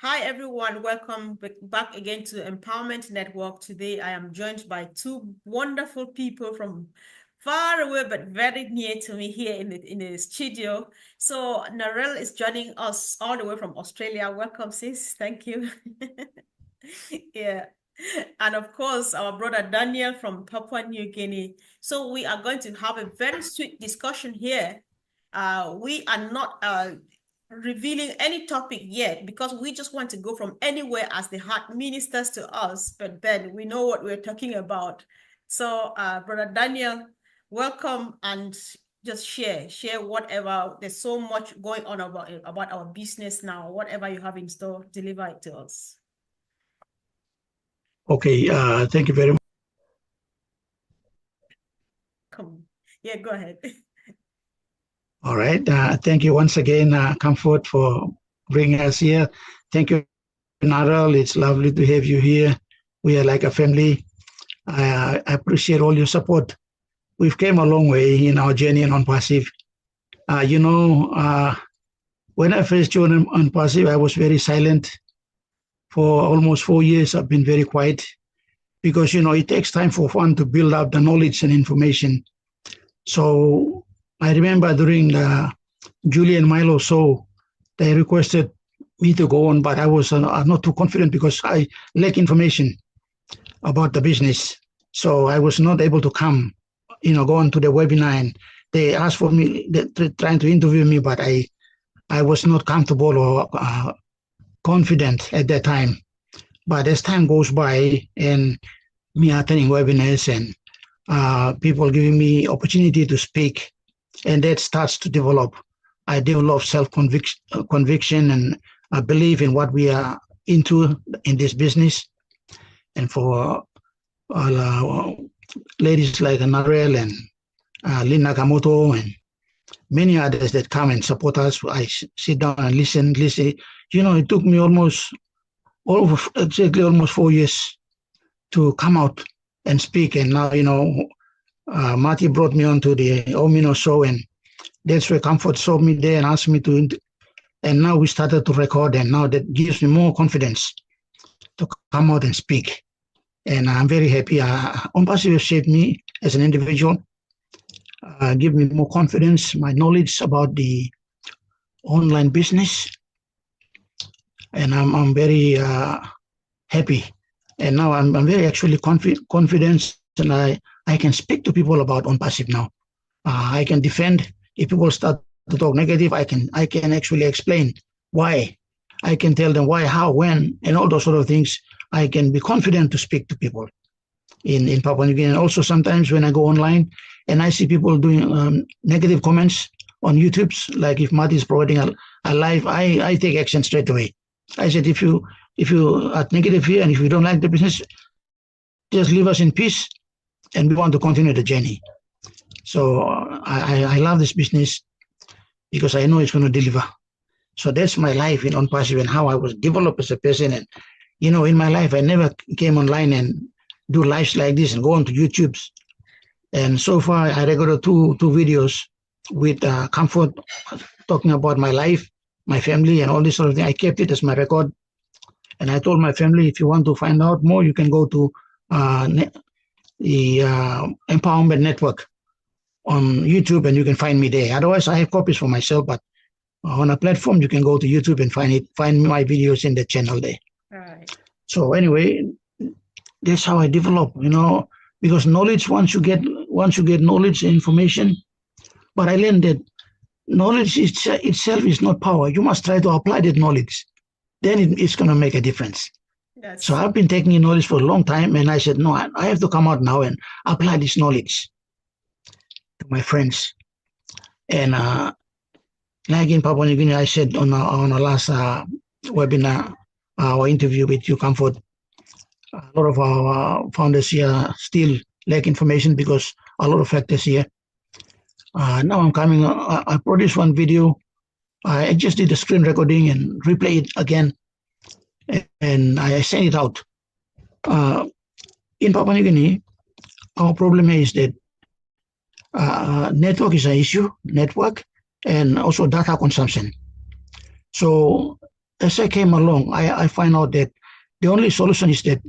Hi, everyone. Welcome back again to the Empowerment Network. Today, I am joined by two wonderful people from far away, but very near to me here in the studio. So, Narelle is joining us all the way from Australia. Welcome, sis. Thank you. Yeah. And of course, our brother Daniel from Papua New Guinea. So, we are going to have a very sweet discussion here. We are not revealing any topic yet because we just want to go from anywhere as the heart ministers to us, but then we know what we're talking about. So, Brother Daniel, welcome and just share whatever. There's so much going on about our business now. Whatever you have in store, deliver it to us. Okay, thank you very much. Come, yeah, go ahead. All right, thank you once again, Comfort, for bringing us here. Thank you, Naral. It's lovely to have you here. We are like a family. I appreciate all your support. We've came a long way in our journey on Unpassive. When I first joined Unpassive, I was very silent. For almost 4 years, I've been very quiet because, it takes time for one to build up the knowledge and information. So I remember during the Julie and Milo show, they requested me to go on, but I was not too confident because I lack information about the business. So I was not able to come, go on to the webinar, and they asked for me, trying to interview me, but I was not comfortable or confident at that time. But as time goes by and me attending webinars and people giving me opportunity to speak, and that starts to develop. I develop self-conviction and I believe in what we are into in this business. And for ladies like Narelle and Lynn Nakamoto and many others that come and support us, I sit down and listen. It took me almost 4 years to come out and speak. And now, Marty brought me on to the Omino show, and that's where Comfort saw me there and asked me to, and now we started to record, and now that gives me more confidence to come out and speak. And I'm very happy. ONPASSIVE has shaped me as an individual, give me more confidence, my knowledge about the online business, and I'm very happy. And now I'm very actually confident, and I can speak to people about ONPASSIVE now. I can defend. If people start to talk negative, I can actually explain why. I can tell them why, how, when, and all those sort of things. I can be confident to speak to people in Papua New Guinea. And also sometimes when I go online and I see people doing negative comments on YouTube, like if Marty is providing a live, I take action straight away. I said, if you are negative here and if you don't like the business, just leave us in peace, and we want to continue the journey. So I love this business because I know it's going to deliver. So that's my life in ONPASSIVE and how I was developed as a person. And, in my life, I never came online and do lives like this and go on to YouTube. And so far, I recorded two videos with Comfort talking about my life, my family, and all this sort of thing. I kept it as my record. And I told my family, if you want to find out more, you can go to the Empowerment Network on YouTube, and you can find me there. Otherwise, I have copies for myself, but on a platform, you can go to YouTube and find my videos in the channel there. All right. So anyway, that's how I develop, because knowledge, once you get knowledge and information, but I learned that knowledge itself is not power. You must try to apply that knowledge. Then it's going to make a difference. So I've been taking knowledge for a long time, and I said, no, I have to come out now and apply this knowledge to my friends. And like in Papua New Guinea, I said on our last webinar, our interview with you, Comfort, a lot of our founders here still lack information because a lot of factors here. Now I'm coming, I produced one video. I just did a screen recording and replay it again, and I sent it out. In Papua New Guinea, our problem is that network is an issue, and also data consumption. So as I came along, I find out that the only solution is that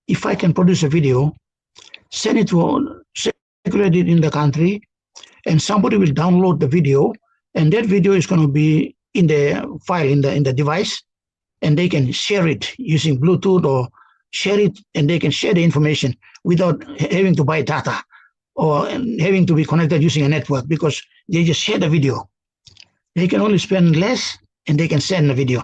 if I can produce a video, send it to circulate it in the country, and somebody will download the video, and that video is going to be in the file in the device, and they can share it using Bluetooth or share it, and they can share the information without having to buy data or having to be connected using a network, because they just share the video. They can only spend less and they can send the video.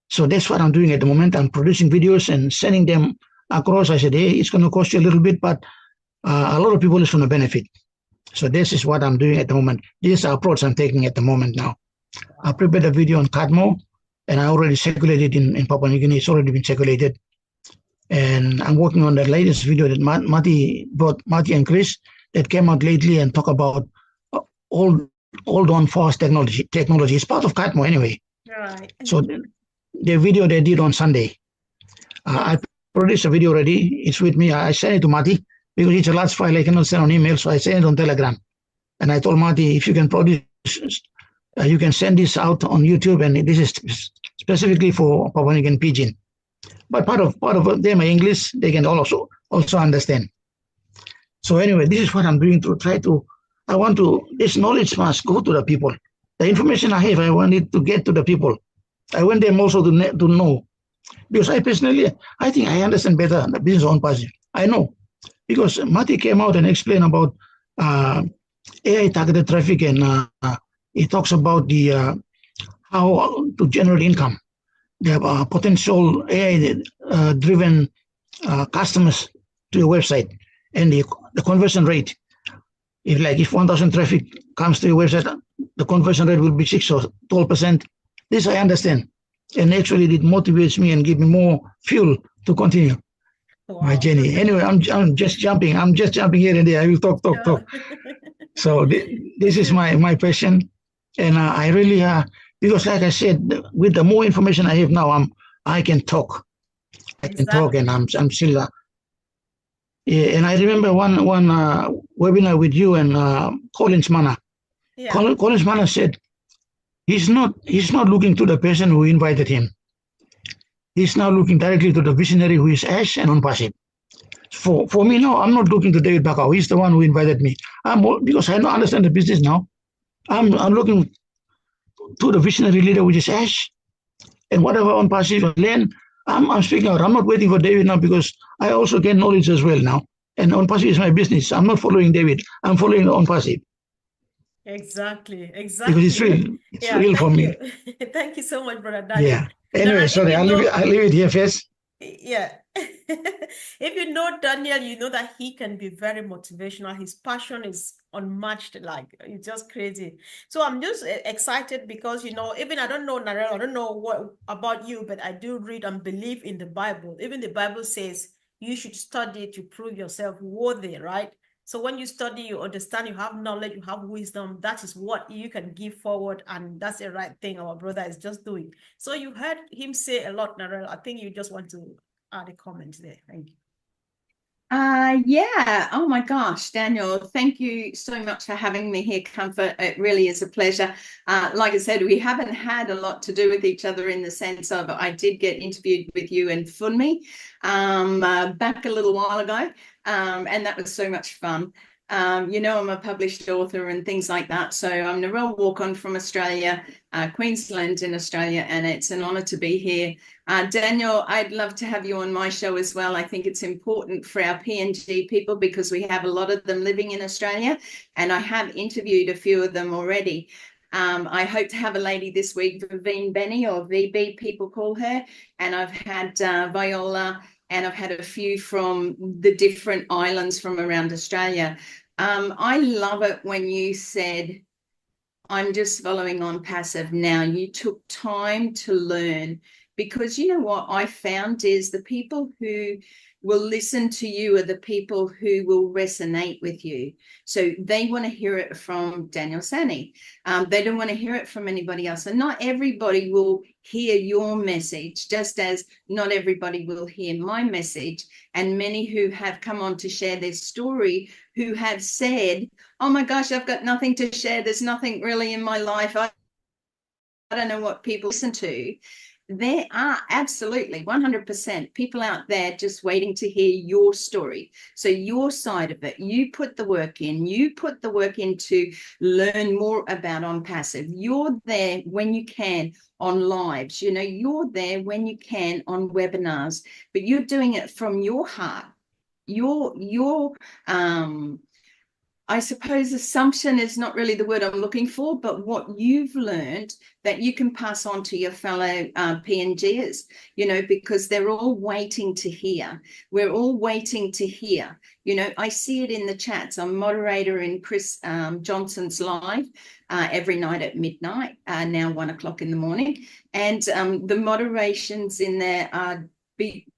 So that's what I'm doing at the moment. I'm producing videos and sending them across. I said, hey, it's going to cost you a little bit, but a lot of people is going to benefit. So this is what I'm doing at the moment. This is the approach I'm taking at the moment now. I prepared a video on Cadmo, and I already circulated in Papua New Guinea. It's already been circulated. And I'm working on the latest video that Marty and Chris that came out lately and talk about old on fast technology. It's part of Cadmo anyway. Right. So the video they did on Sunday, I produced a video already. It's with me. I sent it to Marty because it's a large file. I cannot send on email, so I sent it on Telegram. And I told Marty, if you can produce, you can send this out on YouTube, and this is specifically for Papua New Guinea Pidgin. But part of them are English. They can also understand. So anyway, this is what I'm doing to try to. This knowledge must go to the people. The information I have, I want it to get to the people. I want them also to know. Because I personally, I think I understand better the business on ONPASSIVE. I know. Because Marty came out and explained about AI targeted traffic, and he talks about the how to generate income. There are potential AI-driven customers to your website, and the conversion rate. If 1,000 traffic comes to your website, the conversion rate will be 6 or 12%. This I understand, and actually it motivates me and gives me more fuel to continue my journey. Anyway, I'm just jumping. I'm just jumping here and there. I will talk. So this is my passion, and I really because, like I said, with the more information I have now, I can talk. I can talk, and I'm still. Yeah, and I remember one webinar with you and Collins Mana. Yeah. Collins Mana said he's not looking to the person who invited him. He's now looking directly to the visionary who is Ash and ONPASSIVE. For me now, I'm not looking to David Bakau. He's the one who invited me. Because I don't understand the business now. I'm looking to the visionary leader, which is Ash, and whatever ONPASSIVE learn, I'm speaking out. I'm not waiting for David now, because I also gain knowledge as well now. And ONPASSIVE is my business. I'm not following David. I'm following ONPASSIVE. Exactly. Because it's real. It's real for me. Thank you so much, Brother Daniel. Yeah. Anyway, sorry, I'll leave it here first. Yeah. If you know Daniel, you know that he can be very motivational. His passion is unmatched, like it's just crazy. So I'm just excited because, even I don't know, Narelle, I don't know what about you, but I do read and believe in the Bible. Even the Bible says you should study to prove yourself worthy, right? So when you study, you understand, you have knowledge, you have wisdom. That is what you can give forward, and that's the right thing our brother is just doing. So you heard him say a lot, Narelle. I think you just want to add a comment there. Thank you. Yeah. Oh my gosh, Daniel, thank you so much for having me here, Comfort. It really is a pleasure. Like I said, we haven't had a lot to do with each other in the sense of I did get interviewed with you and Funmi back a little while ago, and that was so much fun. I'm a published author and things like that. So I'm Narelle Walk-On from Australia, Queensland in Australia, and it's an honor to be here. Daniel, I'd love to have you on my show as well. I think it's important for our PNG people because we have a lot of them living in Australia, and I have interviewed a few of them already. I hope to have a lady this week, Vivine Benny, or VB people call her, and I've had Viola, and I've had a few from the different islands from around Australia. I love it when you said, I'm just following ONPASSIVE now. You took time to learn, because you know what I found is the people who will listen to you are the people who will resonate with you. So they want to hear it from Daniel Sani. They don't want to hear it from anybody else. And not everybody will hear your message, just as not everybody will hear my message. And many who have come on to share their story who have said, oh my gosh, I've got nothing to share. There's nothing really in my life. I don't know what people listen to. there are absolutely 100% people out there just waiting to hear your story. So your side of it, you put the work in, you put the work in to learn more about ONPASSIVE. You're there when you can on lives, you know, you're there when you can on webinars, but you're doing it from your heart. Your I suppose assumption is not really the word I'm looking for, but what you've learned that you can pass on to your fellow PNGers, you know, because they're all waiting to hear. We're all waiting to hear. You know, I see it in the chats. I'm moderator in Chris Johnson's live every night at midnight, now 1 o'clock in the morning. And the moderations in there are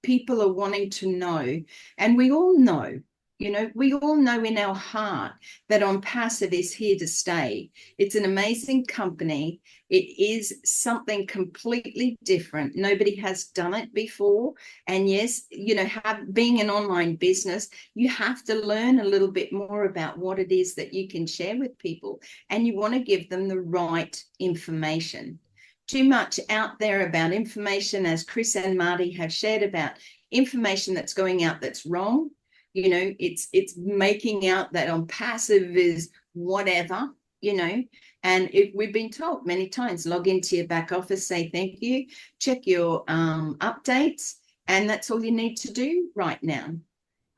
people are wanting to know, and we all know. You know, we all know in our heart that ONPASSIVE is here to stay. It's an amazing company. It is something completely different. Nobody has done it before. And yes, you know, being an online business, you have to learn a little bit more about what it is that you can share with people. And you want to give them the right information. Too much out there about information, as Chris and Marty have shared, about information that's going out that's wrong. You know, it's making out that ONPASSIVE is whatever, you know, and we've been told many times, log into your back office, say thank you, check your updates, and that's all you need to do right now.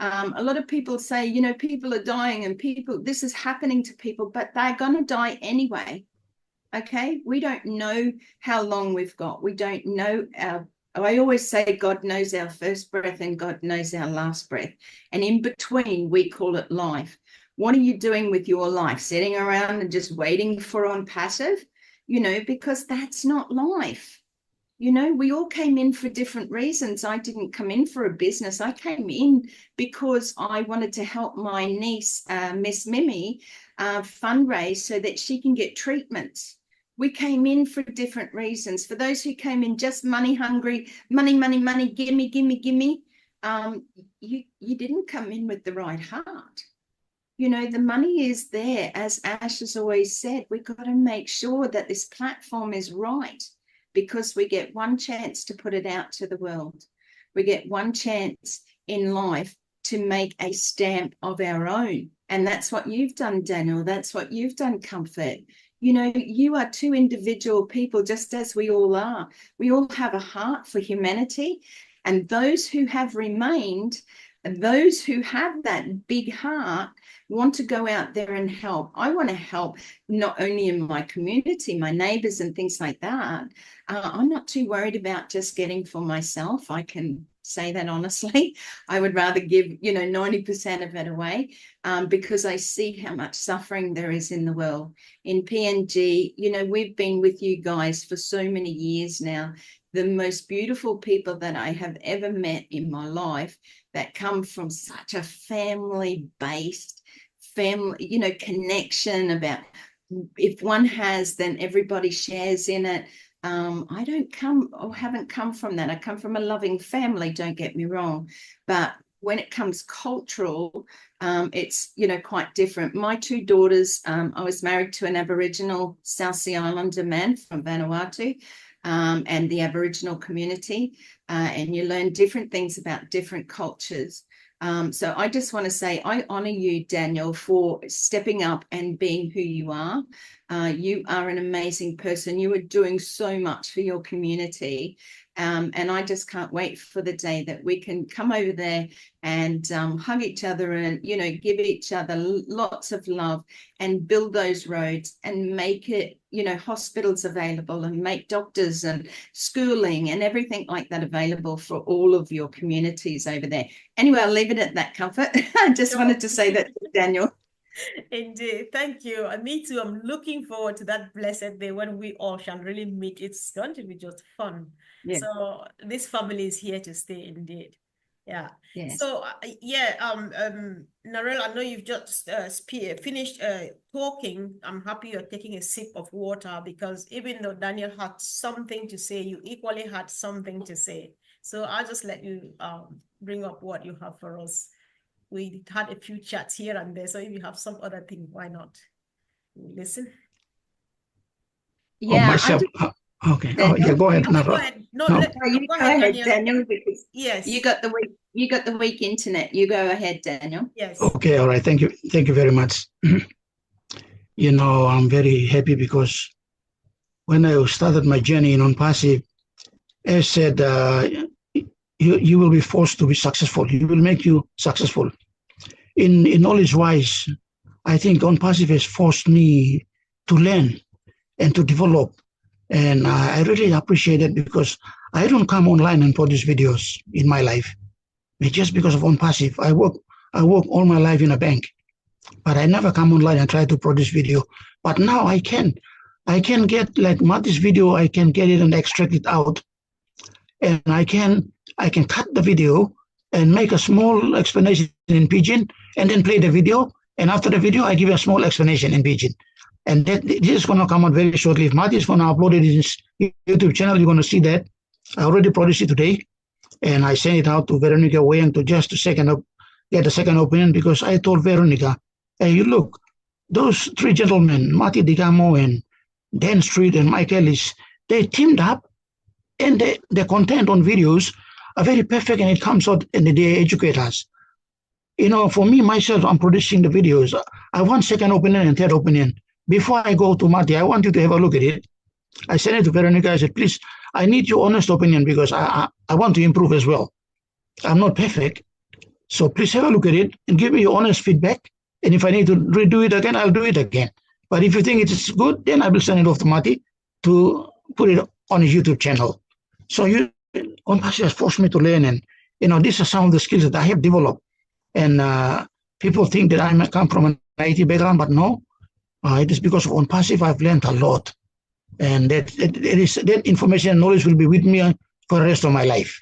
A lot of people say, you know, people are dying and this is happening to people, but they're going to die anyway. Okay, we don't know how long we've got. We don't know I always say God knows our first breath and God knows our last breath. And in between, we call it life. What are you doing with your life? Sitting around and just waiting for ONPASSIVE? You know, because that's not life. You know, we all came in for different reasons. I didn't come in for a business. I came in because I wanted to help my niece, Miss Mimi, fundraise so that she can get treatments. We came in for different reasons. For those who came in just money hungry, money, gimme, you didn't come in with the right heart. You know, the money is there. As Ash has always said, we've got to make sure that this platform is right, because we get one chance to put it out to the world. We get one chance in life to make a stamp of our own. And that's what you've done, Daniel. That's what you've done, Comfort. You know, you are two individual people, just as we all are. We all have a heart for humanity. And those who have remained, and those who have that big heart, want to go out there and help. I want to help not only in my community, my neighbors and things like that. I'm not too worried about just getting for myself. I can say that honestly. I would rather give, you know, 90% of it away, because I see how much suffering there is in the world. In PNG, you know, we've been with you guys for so many years now. The most beautiful people that I have ever met in my life, that come from such a family-based, you know, connection about if one has, then everybody shares in it. I haven't come from that. I come from a loving family, don't get me wrong. But when it comes cultural, it's, you know, quite different. My two daughters, I was married to an Aboriginal South Sea Islander man from Vanuatu, and the Aboriginal community, and you learn different things about different cultures. So I just want to say I honor you, Daniel, for stepping up and being who you are. You are an amazing person. You are doing so much for your community. And I just can't wait for the day that we can come over there and hug each other and, you know, give each other lots of love and build those roads and make it, you know, hospitals available and make doctors and schooling and everything like that available for all of your communities over there. Anyway, I'll leave it at that, Comfort. I just wanted to say that, Daniel. Indeed. Thank you. And me too. I'm looking forward to that blessed day when we all shall really meet. It's going to be just fun. Yeah. So this family is here to stay indeed. Yeah. Yes. So Narelle, I know you've just finished talking. I'm happy you're taking a sip of water, because even though Daniel had something to say, you equally had something to say. So I'll just let you bring up what you have for us. We had a few chats here and there, so if you have some other thing, why not listen? Yeah, Okay. Oh, yeah, go ahead. Okay, No, go ahead. No, no. You go go ahead, ahead, Daniel. Daniel, because Yes. you got the weak internet. You go ahead, Daniel. Yes. Okay, all right. Thank you. Thank you very much. You know, I'm very happy because when I started my journey in ONPASSIVE, as said, you will be forced to be successful. It will make you successful. In knowledge-wise, I think ONPASSIVE has forced me to learn and to develop. And I really appreciate it because I don't come online and produce videos in my life. It's just because of ONPASSIVE. I work all my life in a bank, but I never come online and try to produce video. But now I can. I can get like Marty's video, I can get it and extract it out. And I can cut the video and make a small explanation in Pidgin and then play the video. And after the video, I give a small explanation in Pidgin. And this is going to come out very shortly. If Marty is going to upload it in his YouTube channel, you're going to see that. I already produced it today. And I sent it out to Veronica Wayang to just get a second opinion because I told Veronica, hey, you look, those three gentlemen, Marty Digamo and Dan Street and Mike Ellis, they teamed up and the content on videos are very perfect and it comes out and they educate us. You know, for me, myself, I'm producing the videos. I want second opinion and third opinion. Before I go to Marty, I want you to have a look at it. I sent it to Veronica. I said, please, I need your honest opinion because I want to improve as well. I'm not perfect. So please have a look at it and give me your honest feedback. And if I need to redo it again, I'll do it again. But if you think it's good, then I will send it off to Marty to put it on his YouTube channel. So ONPASSIVE has forced me to learn. And, you know, these are some of the skills that I have developed. And people think that I come from an IT background, but no. It is because of ONPASSIVE I've learned a lot. And that information and knowledge will be with me for the rest of my life.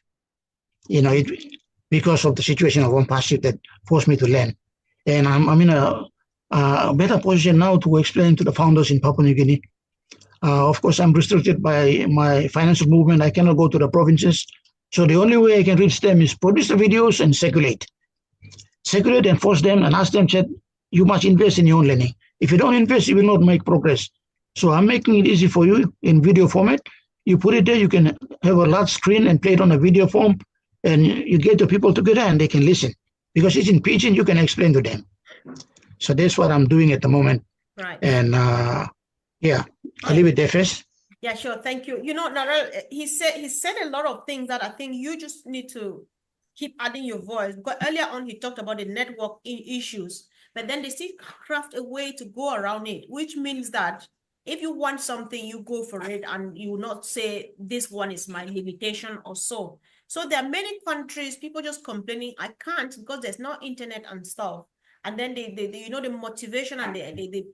You know, because of the situation of ONPASSIVE that forced me to learn. And I'm in a better position now to explain to the founders in Papua New Guinea. Of course, I'm restricted by my financial movement. I cannot go to the provinces. So the only way I can reach them is produce the videos and circulate. Circulate and force them and ask them, you must invest in your own learning. If you don't invest, you will not make progress. So I'm making it easy for you in video format. You put it there, you can have a large screen and play it on a video form, and you get the people together and they can listen. Because it's in Pidgin, you can explain to them. So that's what I'm doing at the moment. Right. And yeah, I'll leave it there first. Yeah, sure. Thank you. You know, Narelle, he said a lot of things that I think you just need to keep adding your voice. Because earlier on, he talked about the network issues, but then they still craft a way to go around it, which means that if you want something, you go for it and you will not say, this one is my limitation or so. So there are many countries, people just complaining, I can't because there's no internet and stuff. And then they you know, the motivation and the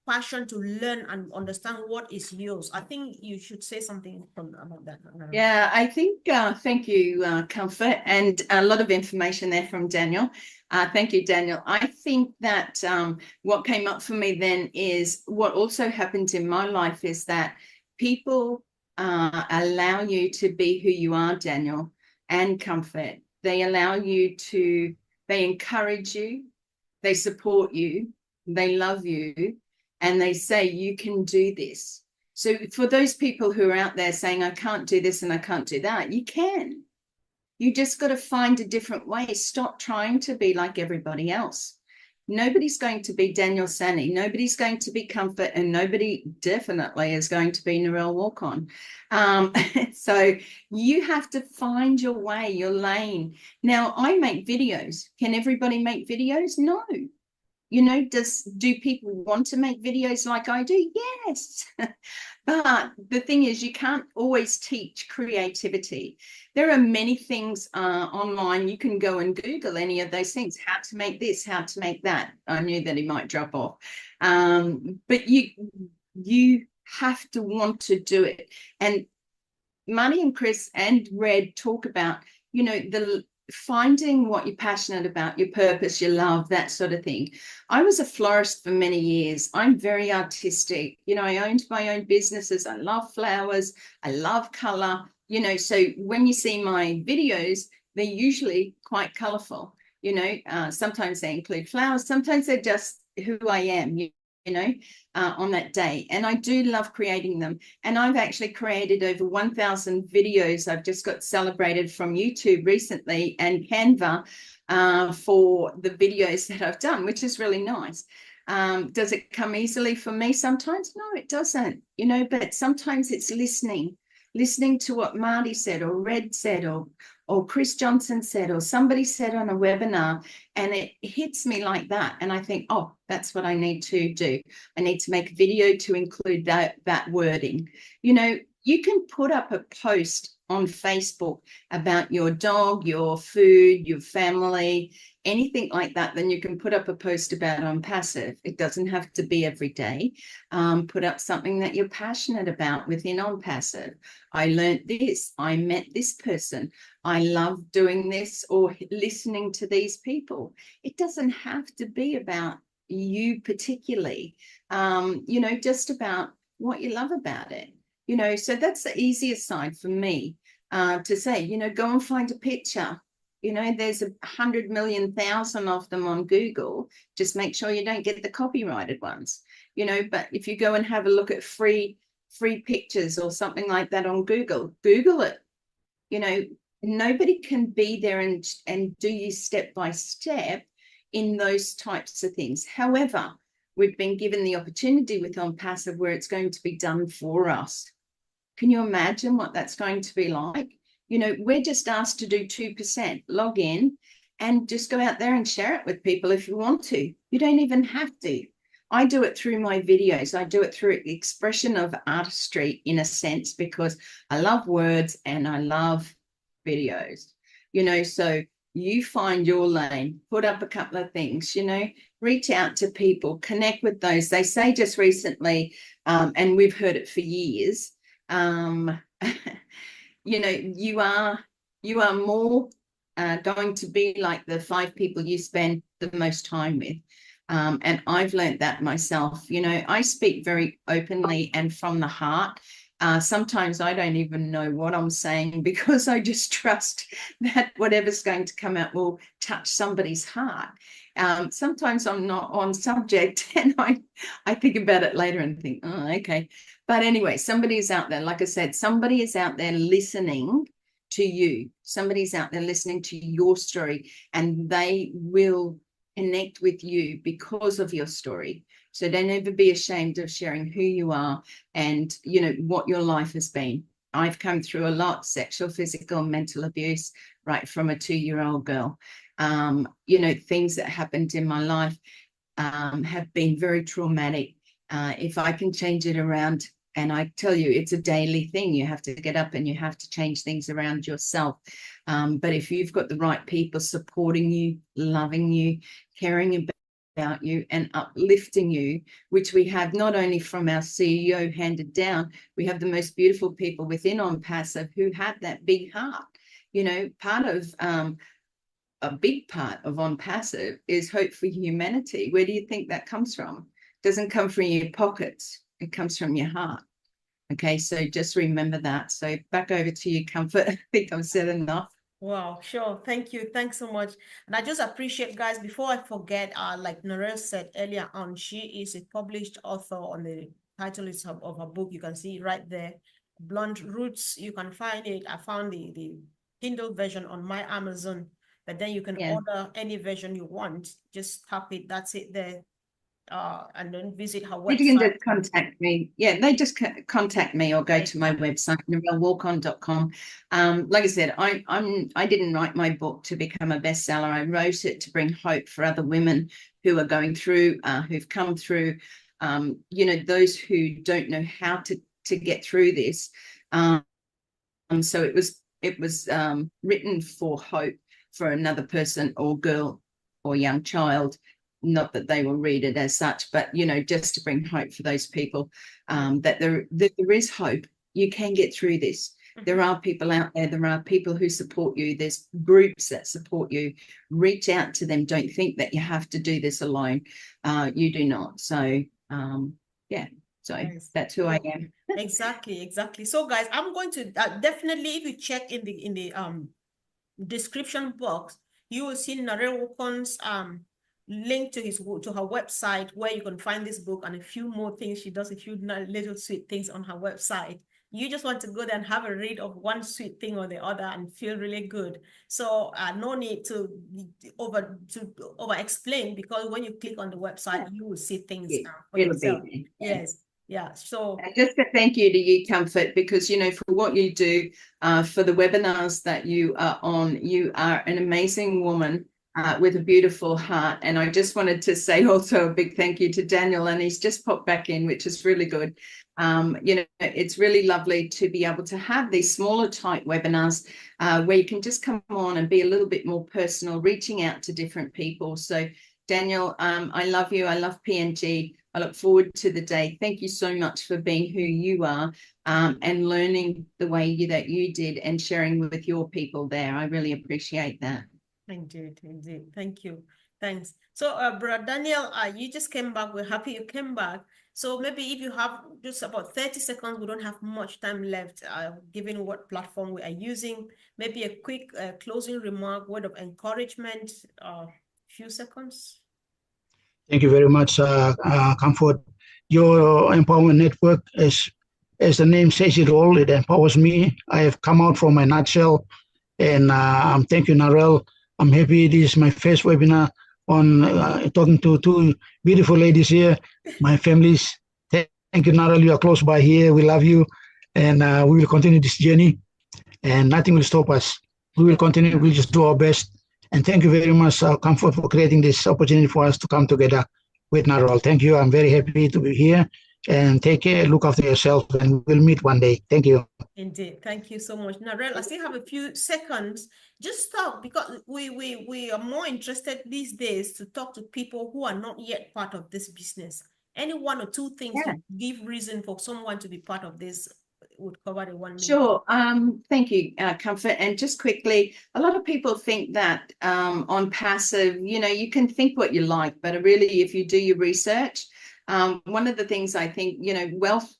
passion to learn and understand what is yours. I think you should say something about that. Yeah, I think, thank you, Comfort, and a lot of information there from Daniel. Thank you, Daniel. I think that what came up for me then is what also happens in my life is that people allow you to be who you are, Daniel, and Comfort. They allow you to, they encourage you, they support you, they love you, and they say, you can do this. So for those people who are out there saying, I can't do this and I can't do that, you can. You just got to find a different way. Stop trying to be like everybody else. Nobody's going to be Daniel Sani. Nobody's going to be Comfort, and nobody definitely is going to be Narelle Walk-On. So you have to find your way, your lane. Now, I make videos. Can everybody make videos? No. You know, do people want to make videos like I do? Yes. But the thing is, you can't always teach creativity. There are many things online. You can go and Google any of those things, how to make this, how to make that. I knew that he might drop off. But you have to want to do it. And Marty and Chris and Red talk about, you know, the finding what you're passionate about, your purpose, your love, that sort of thing. I was a florist for many years. I'm very artistic. You know, I owned my own businesses. I love flowers. I love color. You know, so when you see my videos, they're usually quite colorful. You know, sometimes they include flowers. Sometimes they're just who I am. You on that day. And I do love creating them. And I've actually created over 1,000 videos. I've just got celebrated from YouTube recently and Canva for the videos that I've done, which is really nice. Does it come easily for me sometimes? No, it doesn't, but sometimes it's listening to what Marty said or Red said or Chris Johnson said or somebody said on a webinar, and it hits me like that. And I think, oh, that's what I need to do. I need to make a video to include that wording. You can put up a post on Facebook about your dog, your food, your family, anything like that. Then you can put up a post about ONPASSIVE. It doesn't have to be every day. Put up something that you're passionate about within ONPASSIVE. I learned this. I met this person. I love doing this or listening to these people. It doesn't have to be about you particularly, just about what you love about it. So that's the easiest side for me to say, go and find a picture. There's 100 million thousand of them on Google. Just make sure you don't get the copyrighted ones, but if you go and have a look at free pictures or something like that on Google it. Nobody can be there and do you step by step in those types of things. However, we've been given the opportunity with ONPASSIVE where it's going to be done for us. Can you imagine what that's going to be like? We're just asked to do 2%, log in and just go out there and share it with people if you want to. You don't even have to. I do it through my videos. I do it through the expression of artistry in a sense, because I love words and I love videos, so you find your lane, put up a couple of things, reach out to people, connect with those. They say just recently, and we've heard it for years, you are more going to be like the 5 people you spend the most time with. And I've learned that myself. I speak very openly and from the heart. Sometimes I don't even know what I'm saying because I just trust that whatever's going to come out will touch somebody's heart. Sometimes I'm not on subject and I think about it later and think, oh, okay. But anyway, somebody's out there, like I said, somebody is out there listening to you. Somebody's out there listening to your story, and they will connect with you because of your story. So don't ever be ashamed of sharing who you are and, what your life has been. I've come through a lot, sexual, physical, mental abuse, right from a 2-year-old girl. Things that happened in my life have been very traumatic. If I can change it around, and I tell you, it's a daily thing. You have to get up and you have to change things around yourself. But if you've got the right people supporting you, loving you, caring about you and uplifting you, which we have not only from our CEO handed down, we have the most beautiful people within ONPASSIVE who have that big heart. Part of a big part of ONPASSIVE is hope for humanity. Where do you think that comes from? It doesn't come from your pockets. It comes from your heart. Okay, so just remember that. So back over to you, Comfort. I think I've said enough. Wow, sure. Thank you. Thanks so much. And I just appreciate, guys, before I forget, like Narelle said earlier on, she is a published author on the title of her book. You can see it right there, Blunt Roots. You can find it. I found the Kindle version on my Amazon, but then you can order any version you want. Just tap it. That's it there. And then visit her website. You can just contact me. Yeah, they just contact me or go to my website, narellewalkon.com. Like I said, I didn't write my book to become a bestseller. I wrote it to bring hope for other women who are going through, who've come through, those who don't know how to get through this. So it was written for hope for another person or girl or young child. Not that they will read it as such, but, just to bring hope for those people, that there is hope. You can get through this. There are people out there. There are people who support you. There's groups that support you. Reach out to them. Don't think that you have to do this alone. You do not. So, so nice. That's who I am. Exactly. So, guys, I'm going to definitely, if you check in the description box, you will see Narelle Walkon's link to her website where you can find this book and a few more things. She does a few little sweet things on her website. You just want to go there and have a read of one sweet thing or the other and feel really good. So no need to over explain, because when you click on the website, you will see things for yourself. Yes. Yeah. So and just a thank you to you, Comfort, because, you know, for what you do, for the webinars that you are on, you are an amazing woman with a beautiful heart. And I just wanted to say also a big thank you to Daniel, and he's just popped back in, which is really good. You know, it's really lovely to be able to have these smaller type webinars where you can just come on and be a little bit more personal, reaching out to different people. So Daniel, I love you. I love PNG. I look forward to the day. Thank you so much for being who you are and learning the way that you did and sharing with your people there. I really appreciate that. Indeed. Thank you. Thanks. So, Brother Daniel, you just came back. We're happy you came back. So maybe if you have just about 30 seconds, we don't have much time left, given what platform we are using. Maybe a quick closing remark, word of encouragement, few seconds. Thank you very much, Comfort. Your empowerment network, as the name says it all, it empowers me. I have come out from my nutshell, and thank you, Narelle. I'm happy this is my first webinar on talking to two beautiful ladies here, my families. Thank you, Narelle. You are close by here. We love you, and we will continue this journey, and nothing will stop us. We will continue. We'll just do our best. And thank you very much, Comfort, for creating this opportunity for us to come together with Narelle. Thank you. I'm very happy to be here. And take care. Look after yourself, and we'll meet one day. Thank you. Indeed. Thank you so much. Narelle, I still have a few seconds. Just talk, because we are more interested these days to talk to people who are not yet part of this business. Any one or two things to give reason for someone to be part of this would cover the 1 minute. Sure. Thank you, Comfort. And just quickly, a lot of people think that on passive, you know, you can think what you like, but really, if you do your research, one of the things I think, you know, wealth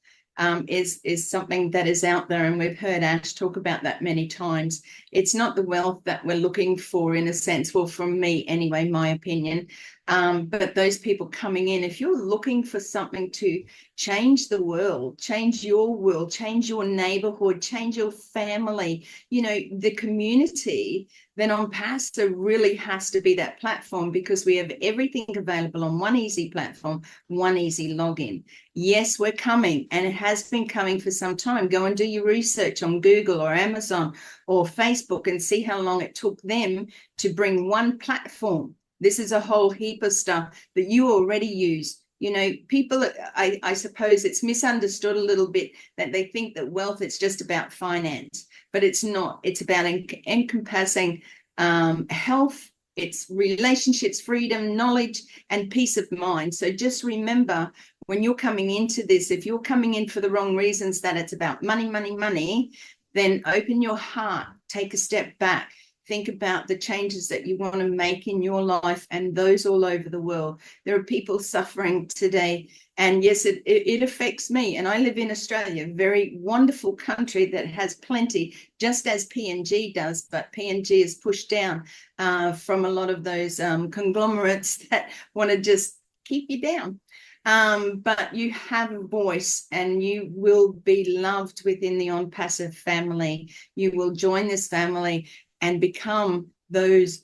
is something that is out there, and we've heard Ash talk about that many times. It's not the wealth that we're looking for, in a sense, well, from me anyway, my opinion, but those people coming in, if you're looking for something to change the world, change your neighborhood, change your family, you know, the community, then ONPASSIVE really has to be that platform, because we have everything available on one easy platform, one easy login. Yes, we're coming, and it has been coming for some time. Go and do your research on Google or Amazon or Facebook and see how long it took them to bring one platform. This is a whole heap of stuff that you already use. You know, people, I suppose it's misunderstood a little bit that they think that wealth is just about finance, but it's not. It's about encompassing health, it's relationships, freedom, knowledge, and peace of mind. So just remember, when you're coming into this, if you're coming in for the wrong reasons, that it's about money, money, money, then open your heart, take a step back. Think about the changes that you want to make in your life and those all over the world. There are people suffering today. And yes, it affects me. And I live in Australia, a very wonderful country that has plenty, just as PNG does. But PNG is pushed down from a lot of those conglomerates that want to just keep you down. But you have a voice, and you will be loved within the ONPASSIVE family. You will join this family and become those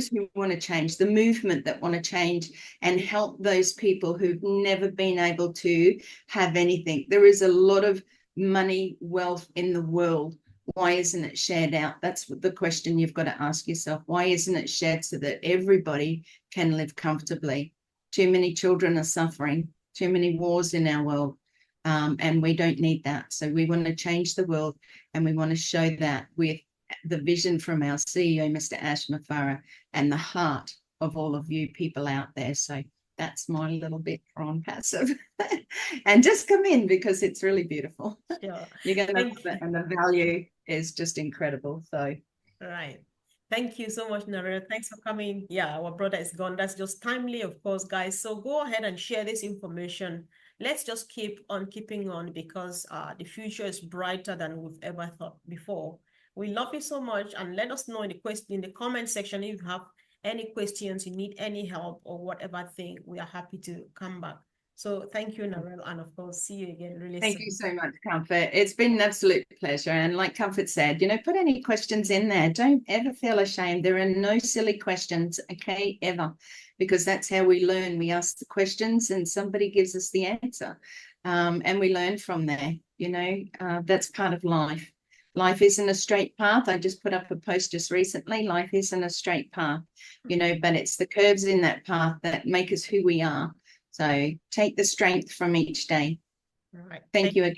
who want to change, the movement that want to change, and help those people who've never been able to have anything. There is a lot of money, wealth in the world. Why isn't it shared out? That's the question you've got to ask yourself. Why isn't it shared so that everybody can live comfortably? Too many children are suffering, too many wars in our world, and we don't need that. So we want to change the world, and we want to show that with the vision from our CEO, Mr. Ash Mafara, and the heart of all of you people out there. So that's my little bit for ONPASSIVE. And just come in, because it's really beautiful. Sure. You're going to love it, and the value is just incredible. So right. Thank you so much, Narelle. Thanks for coming. Yeah, our brother is gone. That's just timely, of course, guys. So go ahead and share this information. Let's just keep on keeping on, because the future is brighter than we've ever thought before. We love you so much, and let us know in the comment section if you have any questions, you need any help or whatever thing, we are happy to come back. So thank you, Narelle, and of course, see you again really Thank soon. you so much, Comfort. It's been an absolute pleasure. And like Comfort said, you know, put any questions in there. Don't ever feel ashamed. There are no silly questions, okay, ever, because that's how we learn. We ask the questions and somebody gives us the answer, and we learn from there. You know, that's part of life. Life isn't a straight path. I just put up a post just recently. Life isn't a straight path, you know, but it's the curves in that path that make us who we are. So take the strength from each day. All right. Thank you again.